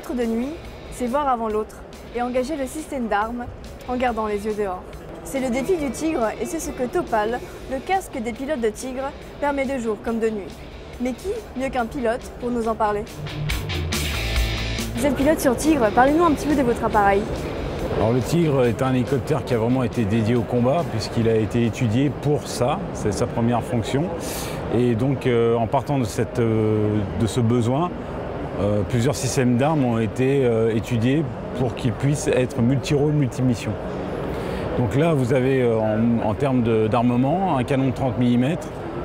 Combattre de nuit, c'est voir avant l'autre et engager le système d'armes en gardant les yeux dehors. C'est le défi du Tigre et c'est ce que Topal, le casque des pilotes de Tigre, permet de jour comme de nuit. Mais qui mieux qu'un pilote pour nous en parler? Vous êtes pilote sur Tigre, parlez-nous un petit peu de votre appareil. Alors le Tigre est un hélicoptère qui a vraiment été dédié au combat puisqu'il a été étudié pour ça, c'est sa première fonction. Et donc en partant de ce besoin, plusieurs systèmes d'armes ont été étudiés pour qu'ils puissent être multi-rôles, multi-missions. Donc là vous avez en termes d'armement un canon de 30 mm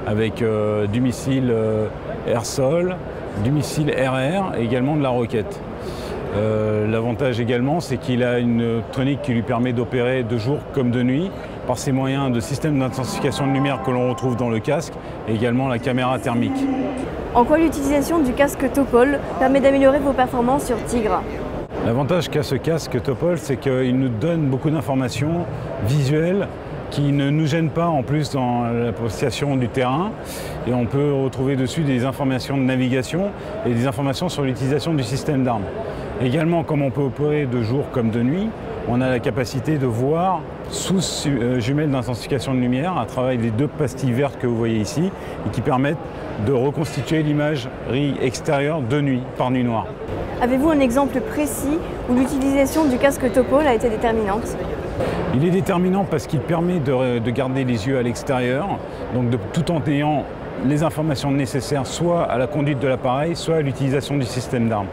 avec du missile air-sol, du missile air-air et également de la roquette. L'avantage également, c'est qu'il a une optronique qui lui permet d'opérer de jour comme de nuit par ses moyens de système d'intensification de lumière que l'on retrouve dans le casque et également la caméra thermique. En quoi l'utilisation du casque Topol permet d'améliorer vos performances sur Tigre? L'avantage qu'a ce casque Topol, c'est qu'il nous donne beaucoup d'informations visuelles qui ne nous gênent pas en plus dans l'appréciation du terrain. Et on peut retrouver dessus des informations de navigation et des informations sur l'utilisation du système d'armes. Également, comme on peut opérer de jour comme de nuit, on a la capacité de voir sous jumelles d'intensification de lumière à travers les deux pastilles vertes que vous voyez ici et qui permettent de reconstituer l'imagerie extérieure de nuit, par nuit noire. Avez-vous un exemple précis où l'utilisation du casque Topol a été déterminante? Il est déterminant parce qu'il permet de garder les yeux à l'extérieur, donc tout en ayant les informations nécessaires soit à la conduite de l'appareil, soit à l'utilisation du système d'armes.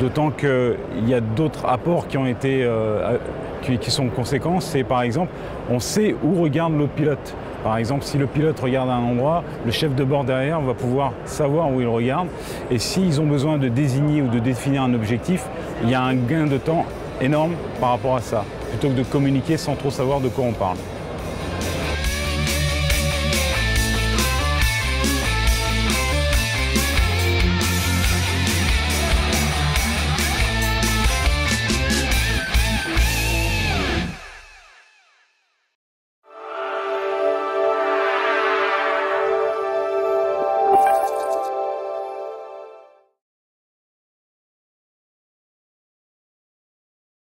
D'autant qu'il y a d'autres apports qui ont été qui sont conséquents. C'est par exemple, on sait où regarde l'autre pilote. Par exemple, si le pilote regarde à un endroit, le chef de bord derrière va pouvoir savoir où il regarde. Et s'ils ont besoin de désigner ou de définir un objectif, il y a un gain de temps énorme par rapport à ça, plutôt que de communiquer sans trop savoir de quoi on parle.